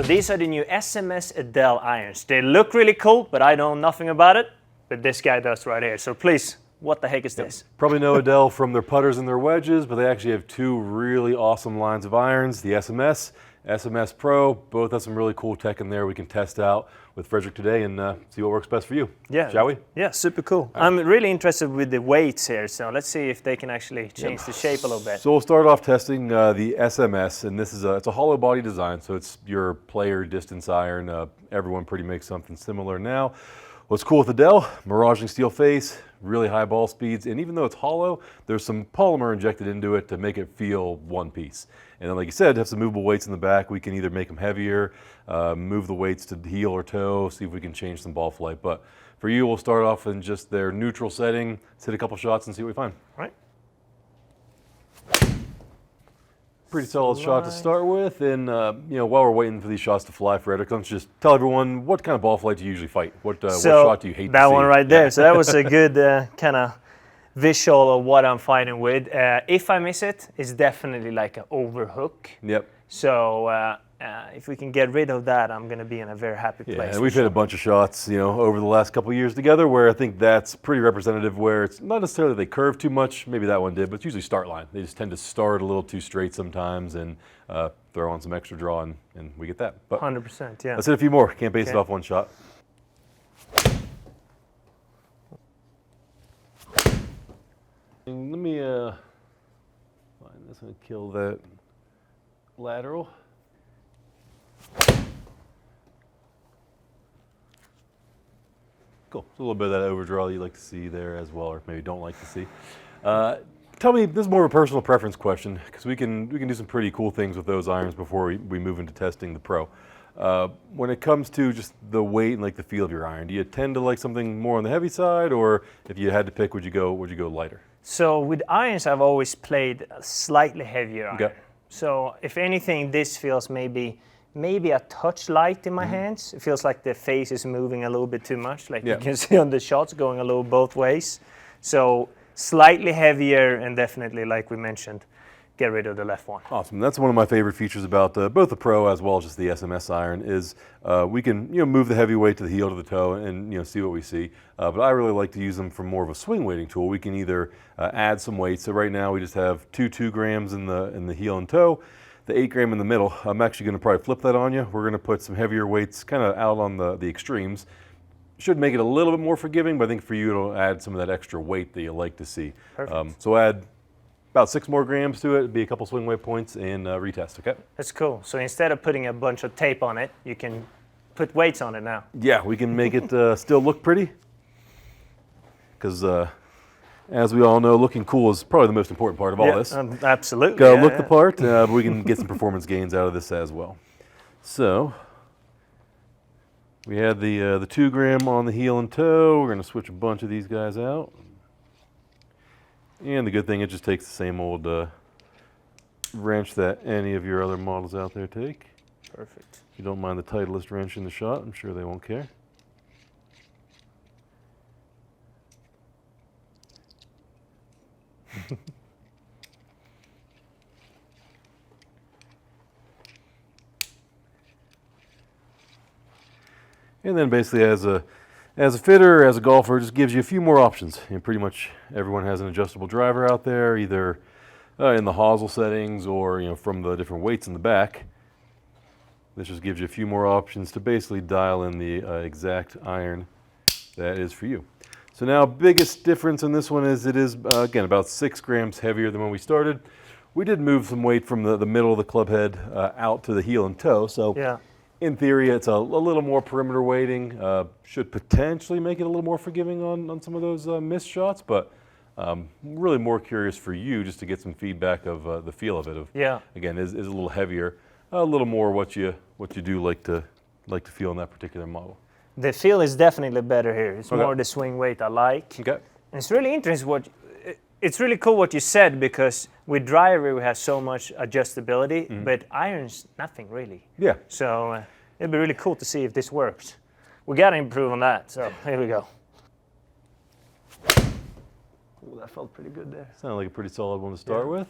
these are the new SMS Edel irons. They look really cool, but I know nothing about it. But this guy does right here. So please, what the heck is this? Probably know Adele from their putters and their wedges, but they actually have two really awesome lines of irons. The SMS Pro, both have some really cool tech in there we can test out with Fredrik today and see what works best for you. Yeah. Shall we? Yeah, super cool. I'm really interested with the weights here, so let's see if they can actually change the shape a little bit. So we'll start off testing the SMS, and this is it's a hollow body design, so it's your player distance iron. Everyone pretty makes something similar now. What's cool with Adele, miraging steel face, really high ball speeds, and even though it's hollow, there's some polymer injected into it to make it feel one piece. And then like you said, have some movable weights in the back. We can either make them heavier, move the weights to heel or toe, see if we can change some ball flight. But for you, we'll start off in just their neutral setting, let's hit a couple shots and see what we find. All right. Pretty solid shot to start with, and you know, while we're waiting for these shots to fly, Fredrik, let's just tell everyone what kind of ball flight do you usually fight? What shot do you hate to see? That one right there. So that was a good kind of visual of what I'm fighting with. If I miss it, it's definitely like an overhook. Yep. So if we can get rid of that, I'm going to be in a very happy place. Yeah, and we've hit a bunch of shots, you know, over the last couple of years together where I think that's pretty representative, where it's not necessarily they curve too much, maybe that one did, but it's usually start line. They just tend to start a little too straight sometimes and throw on some extra draw, and we get that. But 100%, yeah. let's hit a few more. Can't base it off one shot. And let me find this and kill that lateral. Cool. So a little bit of that overdraw you like to see there as well, or maybe don't like to see. Tell me, this is more of a personal preference question, because we can do some pretty cool things with those irons before we move into testing the Pro. When it comes to just the weight and like the feel of your iron, do you tend to like something more on the heavy side, or if you had to pick, would you go lighter? So with irons, I've always played a slightly heavier iron. Okay. So if anything, this feels maybe a touch light in my hands. It feels like the face is moving a little bit too much, like you can see on the shots going a little both ways. So slightly heavier, and definitely, like we mentioned, get rid of the left one. Awesome. That's one of my favorite features about both the Pro as well as just the SMS iron is we can move the heavy weight to the heel to the toe and see what we see. But I really like to use them for more of a swing weighting tool. We can either add some weight. So right now we just have 2 grams in the heel and toe, the 8 gram in the middle. I'm actually going to probably flip that on you. We're going to put some heavier weights kind of out on the extremes. Should make it a little bit more forgiving, but I think for you it'll add some of that extra weight that you like to see. Perfect. So add about 6 more grams to it. It'd be a couple swing weight points and retest, okay? That's cool. So instead of putting a bunch of tape on it, you can put weights on it now. Yeah, we can make it still look pretty. Because as we all know, looking cool is probably the most important part of all this. Absolutely. Gotta look the part, but we can get some performance gains out of this as well. So we had the 2 gram on the heel and toe. We're gonna switch a bunch of these guys out. And the good thing, it just takes the same old wrench that any of your other models out there take. Perfect. If you don't mind the Titleist wrench in the shot, I'm sure they won't care. And then basically as a fitter, as a golfer, it just gives you a few more options. And pretty much everyone has an adjustable driver out there, either in the hosel settings or from the different weights in the back. This just gives you a few more options to basically dial in the exact iron that is for you. So now, biggest difference in this one is it is, again, about 6 grams heavier than when we started. We did move some weight from the middle of the club head out to the heel and toe. So in theory, it's a little more perimeter weighting. Should potentially make it a little more forgiving on some of those missed shots. But really more curious for you just to get some feedback of the feel of it. Again, is a little heavier, a little more what you do like to feel in that particular model. The feel is definitely better here. It's more the swing weight I like. Okay. And it's really interesting it's really cool what you said, because with driver we have so much adjustability, but irons, nothing really. Yeah. So it'd be really cool to see if this works. We got to improve on that, so here we go. Ooh, that felt pretty good there. Sounded like a pretty solid one to start with.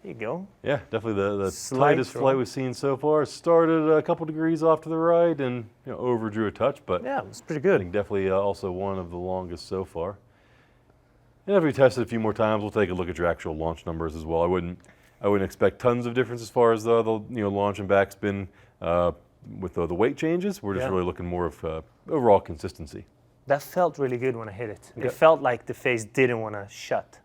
There you go. Yeah, definitely the Slight tightest flight we've seen so far. Started a couple degrees off to the right and overdrew a touch, but Yeah, it's pretty I good. think definitely also one of the longest so far. And after we test it a few more times, we'll take a look at your actual launch numbers as well. I wouldn't expect tons of difference as far as the launch and backspin with the weight changes. We're just really looking more of overall consistency. That felt really good when I hit it. Okay. It felt like the face didn't want to shut.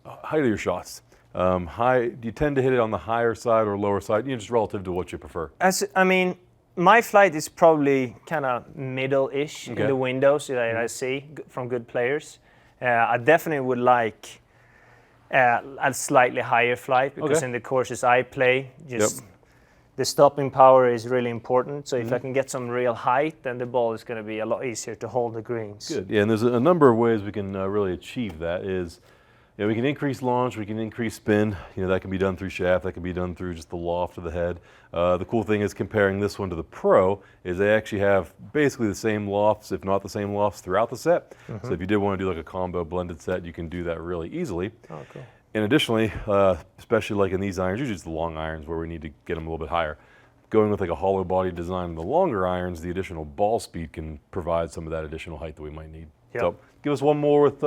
Height of your shots. Do you tend to hit it on the higher side or lower side? Just relative to what you prefer. My flight is probably kind of middle-ish in the windows that I see from good players. I definitely would like a slightly higher flight because in the courses I play, the stopping power is really important. So if I can get some real height, then the ball is going to be a lot easier to hold the greens. Good. Yeah, and there's a number of ways we can really achieve that. We can increase launch, we can increase spin. That can be done through shaft, that can be done through just the loft of the head. The cool thing is comparing this one to the Pro is they actually have basically the same lofts, if not the same lofts, throughout the set. So if you did want to do like a combo blended set, you can do that really easily. Oh, cool. And additionally, especially like in these irons, usually it's the long irons where we need to get them a little bit higher. Going with like a hollow body design in the longer irons, the additional ball speed can provide some of that additional height that we might need. Yep. So give us one more with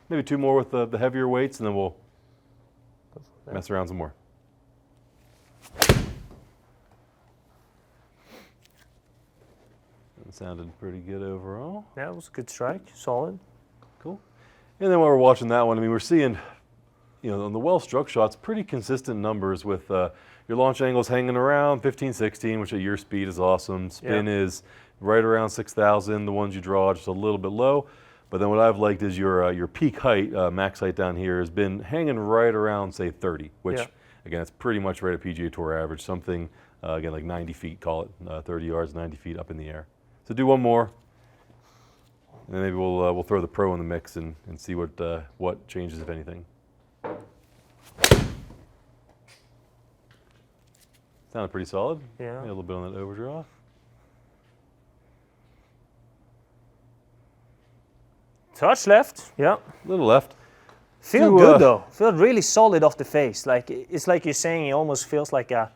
maybe two more with the heavier weights, and then we'll mess around some more. That sounded pretty good overall. Yeah, it was a good strike, solid. Cool. And then while we're watching that one, we're seeing, on the well-struck shots, pretty consistent numbers with your launch angles hanging around 15, 16, which at your speed is awesome. Spin is right around 6,000. The ones you draw just a little bit low. But then what I've liked is your peak height, max height down here, has been hanging right around, say, 30, which, again, it's pretty much right at PGA Tour average, something, again, like 90 feet, call it, 30 yards, 90 feet up in the air. So do one more, and then maybe we'll throw the Pro in the mix and see what changes, if anything. Sounded pretty solid. Yeah. Maybe a little bit on that overdraw. Touch left, yeah. A little left. Feel good though. Feel really solid off the face. Like it's like you're saying, it almost feels like a.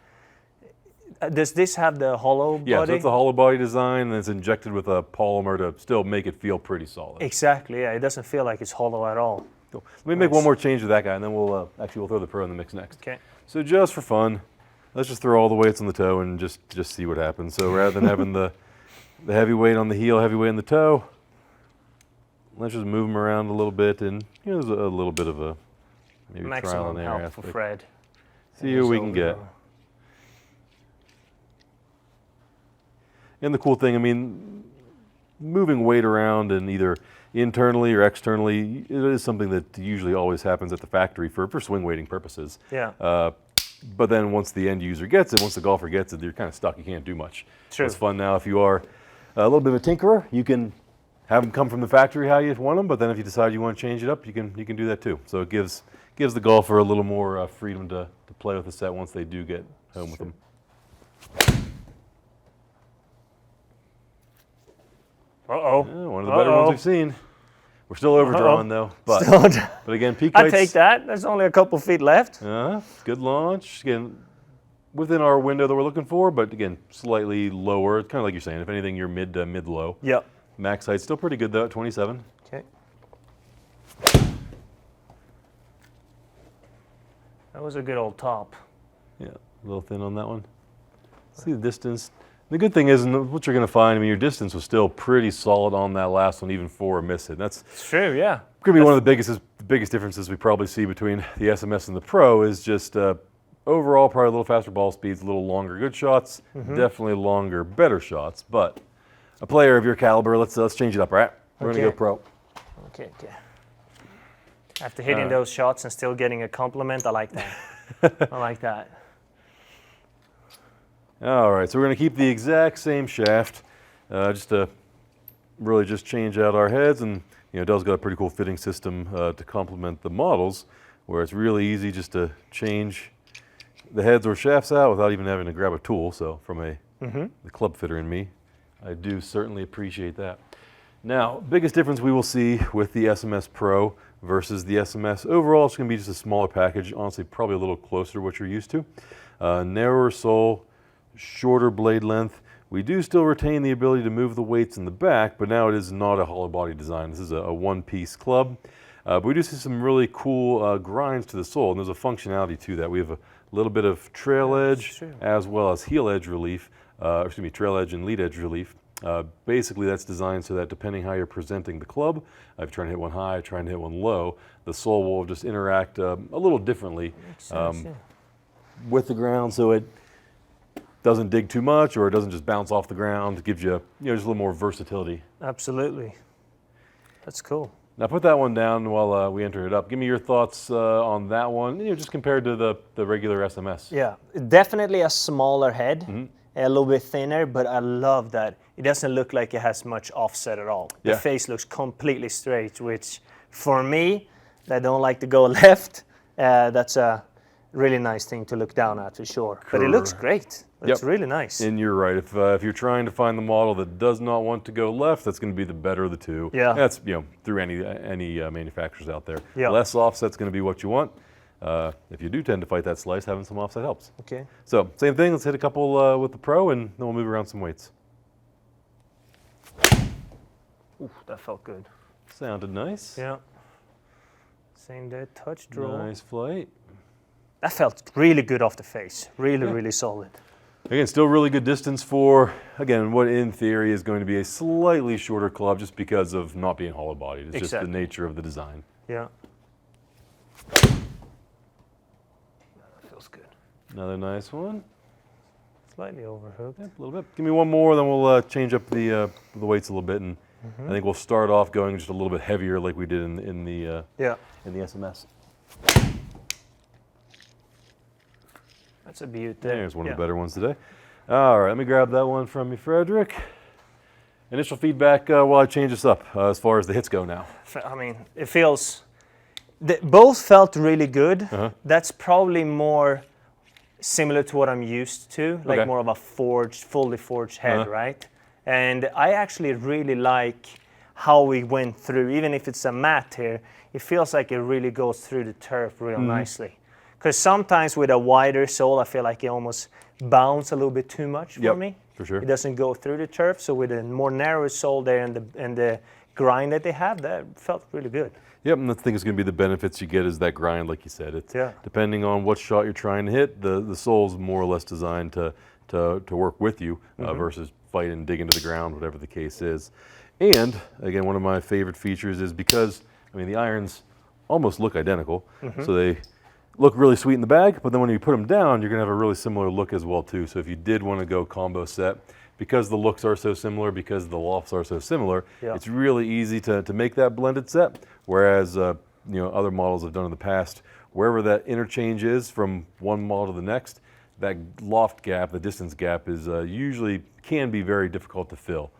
Does this have the hollow body? Yeah, so it's a hollow body design, and it's injected with a polymer to still make it feel pretty solid. Exactly. Yeah, it doesn't feel like it's hollow at all. Cool. Let me make one more change to that guy, and then we'll throw the Pro in the mix next. Okay. So just for fun, let's just throw all the weights on the toe and just see what happens. So rather than having the heavy weight on the heel, heavy weight on the toe, let's just move them around a little bit, and there's a little bit of a maybe trial and error help for Fred. See what we can get. And the cool thing, moving weight around and either internally or externally, it is something that usually always happens at the factory for swing weighting purposes. Yeah. But then once the end user gets it, once the golfer gets it, you're kind of stuck. You can't do much. True. So it's fun now if you are a little bit of a tinkerer. You can have them come from the factory how you want them, but then if you decide you want to change it up, you can do that too. So it gives the golfer a little more freedom to play with the set once they do get home with them. Uh-oh. Yeah, one of the better ones we've seen. We're still overdrawn though, but again, peak heights. I take that. There's only a couple feet left. Good launch. Again, within our window that we're looking for, but again, slightly lower. Kind of like you're saying. If anything, you're mid-low. Yep. Max height's still pretty good though at 27. Okay. That was a good old top. Yeah, a little thin on that one. See the distance. The good thing is, and what you're going to find, your distance was still pretty solid on that last one, even for a miss hit. That's true, yeah. Going to be one of the biggest differences we probably see between the SMS and the Pro is just overall probably a little faster ball speeds, a little longer good shots, definitely longer better shots. But a player of your caliber, let's change it up, right? We're going to go Pro. Okay. After hitting those shots and still getting a compliment, I like that. I like that. All right, so we're going to keep the exact same shaft, just to really just change out our heads. And Adele's got a pretty cool fitting system to complement the models, where it's really easy just to change the heads or shafts out without even having to grab a tool. So from the club fitter in me, I do certainly appreciate that. Now, biggest difference we will see with the SMS Pro versus the SMS. Overall, it's going to be just a smaller package, honestly probably a little closer to what you're used to. Narrower sole, shorter blade length. We do still retain the ability to move the weights in the back, but now it is not a hollow body design. This is a one-piece club. But we do see some really cool grinds to the sole, and there's a functionality to that. We have a little bit of trail edge as well as heel edge relief, trail edge and lead edge relief. Basically, that's designed so that depending how you're presenting the club, if you're trying to hit one high, trying to hit one low, the sole will just interact a little differently with the ground, so it doesn't dig too much or it doesn't just bounce off the ground. It gives you, just a little more versatility. Absolutely. That's cool. Now put that one down while we enter it up. Give me your thoughts on that one, just compared to the regular SMS. Yeah, definitely a smaller head, a little bit thinner, but I love that it doesn't look like it has much offset at all. The face looks completely straight, which for me, that don't like to go left, that's a really nice thing to look down at for sure. But it looks great. It's really nice. And you're right. If you're trying to find the model that does not want to go left, that's going to be the better of the two. Yeah. That's through any manufacturers out there. Yeah. Less offset's going to be what you want. If you do tend to fight that slice, having some offset helps. Okay. So same thing. Let's hit a couple with the Pro, and then we'll move around some weights. Ooh, that felt good. Sounded nice. Yeah. Same there. Touch draw. Nice flight. That felt really good off the face. Really solid. Again, still really good distance for, again, what in theory is going to be a slightly shorter club just because of not being hollow bodied. It's just the nature of the design. Yeah. That feels good. Another nice one. Slightly overhooked. Yeah, a little bit. Give me one more, then we'll change up the weights a little bit, and I think we'll start off going just a little bit heavier like we did in the SMS. That's a beaut there. There's one of the better ones today. All right, let me grab that one from you, Fredrik. Initial feedback while I change this up as far as the hits go now. I mean, it feels... both felt really good. That's probably more similar to what I'm used to, like more of a fully forged head, right? And I actually really like how we went through, even if it's a matte here, it feels like it really goes through the turf real nicely. Because sometimes with a wider sole, I feel like it almost bounces a little bit too much for me. For sure. It doesn't go through the turf. So with a more narrow sole there and the grind that they have, that felt really good. Yep, and the thing is going to be the benefits you get is that grind, like you said. It's depending on what shot you're trying to hit, the sole's more or less designed to work with you versus fight and dig into the ground, whatever the case is. And again, one of my favorite features is because, the irons almost look identical, so they look really sweet in the bag, but then when you put them down, you're going to have a really similar look as well too. So if you did want to go combo set, because the looks are so similar, because the lofts are so similar, it's really easy to make that blended set. Whereas other models have done in the past, wherever that interchange is from one model to the next, that loft gap, the distance gap, is usually can be very difficult to fill.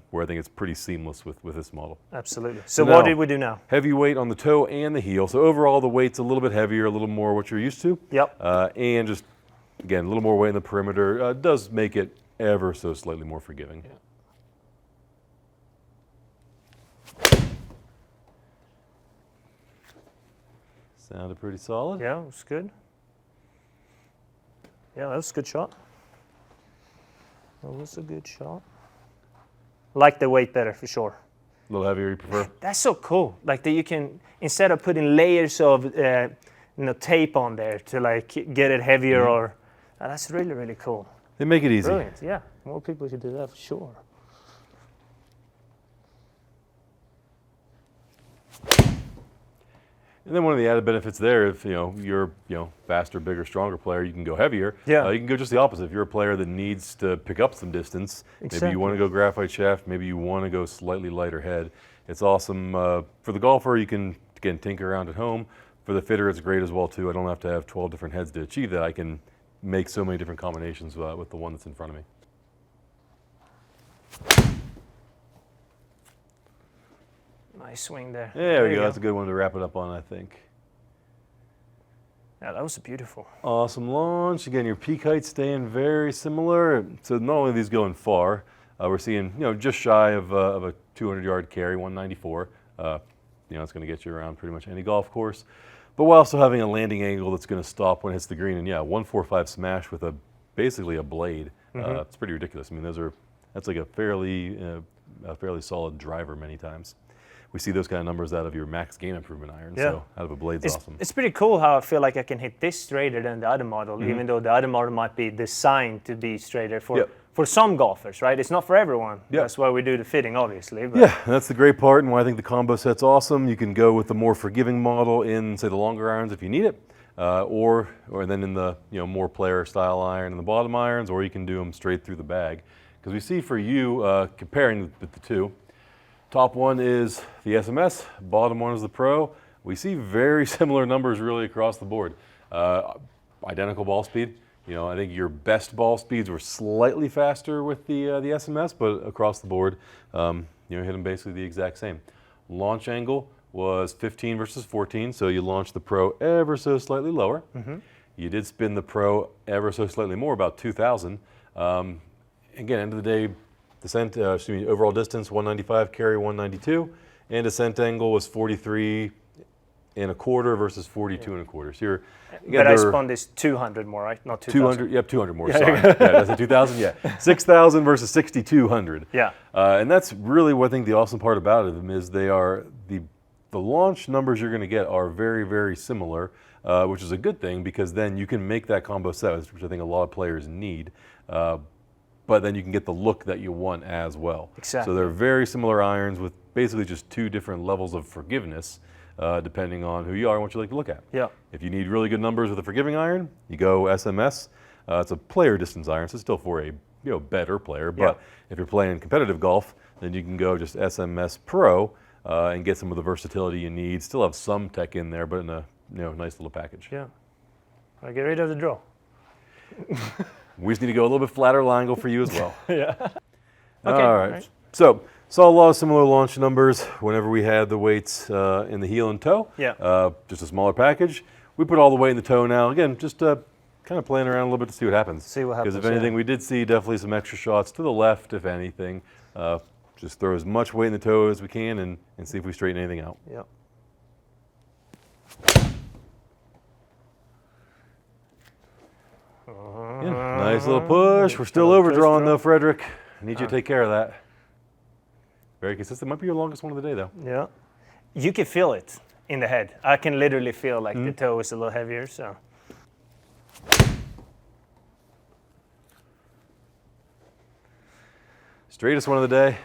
Where I think it's pretty seamless with this model. Absolutely. So what did we do now? Heavy weight on the toe and the heel. So overall, the weight's a little bit heavier, a little more what you're used to. Yep. And just, again, a little more weight in the perimeter does make it ever so slightly more forgiving. Sounded pretty solid. Yeah, it was good. Yeah, that was a good shot. That was a good shot. Like the weight better for sure. A little heavier you prefer? That's so cool. Like that you can, instead of putting layers of tape on there to like get it heavier or, that's really cool. They make it easy. Brilliant, yeah. More people should do that for sure. And then one of the added benefits there, if you're faster, bigger, stronger player, you can go heavier. Yeah. You can go just the opposite. If you're a player that needs to pick up some distance, maybe you want to go graphite shaft, maybe you want to go slightly lighter head. It's awesome for the golfer. You can again tinker around at home. For the fitter, it's great as well too. I don't have to have 12 different heads to achieve that. I can make so many different combinations with the one that's in front of me. Nice swing there. There we go. That's a good one to wrap it up on, I think. Yeah, that was beautiful. Awesome launch. Again, your peak height staying very similar. So not only are these going far, we're seeing just shy of a 200-yard carry, 194. it's going to get you around pretty much any golf course. But while also having a landing angle that's going to stop when it hits the green. And yeah, 145 smash with basically a blade. It's pretty ridiculous. I mean, that's like a fairly solid driver many times. We see those kind of numbers out of your max game improvement iron. Yeah. So out of a blade's awesome. It's pretty cool how I feel like I can hit this straighter than the other model, even though the other model might be designed to be straighter for some golfers, right? It's not for everyone. That's why we do the fitting, obviously. But. Yeah, that's the great part, and why I think the combo set's awesome. You can go with the more forgiving model in, say, the longer irons if you need it, or then in the more player style iron in the bottom irons, or you can do them straight through the bag. Because we see for you, comparing the two, top one is the SMS, bottom one is the Pro. We see very similar numbers really across the board. Identical ball speed. I think your best ball speeds were slightly faster with the SMS, but across the board, hit them basically the exact same. Launch angle was 15 versus 14, so you launched the Pro ever so slightly lower. You did spin the Pro ever so slightly more, about 2,000. Again, end of the day, overall distance 195, carry 192, and descent angle was 43 and a quarter versus 42 and a quarter. So you're, again, but I spun this 200 more, right? Not 2,000. 200, yep, 200 more, sorry. Yeah, that's a 2,000, yeah. 6,000 versus 6,200. Yeah. And that's really what I think the awesome part about it is they are, the launch numbers you're going to get are very, very similar, which is a good thing because then you can make that combo set, which I think a lot of players need. But then you can get the look that you want as well. Exactly. So they're very similar irons with basically just two different levels of forgiveness, depending on who you are and what you like to look at. Yeah. If you need really good numbers with a forgiving iron, you go SMS. It's a player distance iron, so it's still for a better player. But if you're playing competitive golf, then you can go just SMS Pro and get some of the versatility you need. Still have some tech in there, but in a nice little package. Yeah. I get rid of the draw. We just need to go a little bit flatter line angle for you as well. Yeah. Okay. All right. So saw a lot of similar launch numbers whenever we had the weights in the heel and toe. Yeah. Just a smaller package. We put all the weight in the toe now. Again, just kind of playing around a little bit to see what happens. See what happens. Because if anything, we did see definitely some extra shots to the left, if anything. Just throw as much weight in the toe as we can and see if we straighten anything out. Yeah. Yeah, nice little push. We're still overdrawing though, Fredrik. I need you to take care of that. Very consistent. Might be your longest one of the day though. Yeah. You can feel it in the head. I can literally feel like the toe is a little heavier, so. Straightest one of the day.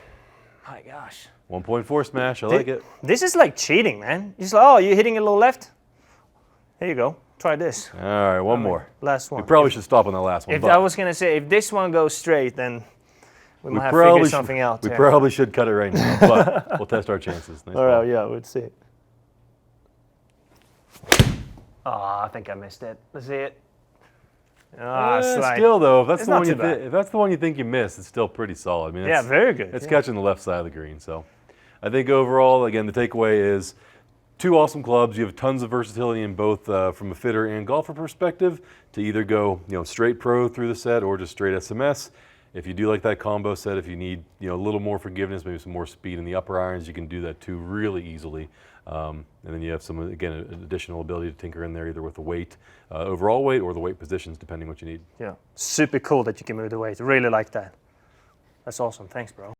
My gosh. 1.4 smash. I like it. This is like cheating, man. You're just like, oh, you're hitting a little left? Here you go. Try this. All right, one more. Last one. We probably should stop on that last one. I was going to say, if this one goes straight, then we might have to figure something out. We probably should cut it right now, but we'll test our chances. Nice All right, yeah, we'll see. Oh, I think I missed it. Let's see it. Still, though, if that's the one you think you missed, it's still pretty solid. I mean, yeah, very good. It's catching the left side of the green. So I think overall, again, the takeaway is two awesome clubs. You have tons of versatility in both from a fitter and golfer perspective to either go straight Pro through the set or just straight SMS. If you do like that combo set, if you need a little more forgiveness, maybe some more speed in the upper irons, you can do that too really easily. And then you have some, again, an additional ability to tinker in there either with the weight, overall weight, or the weight positions, depending what you need. Yeah, super cool that you can move the weight. Really like that. That's awesome. Thanks, bro.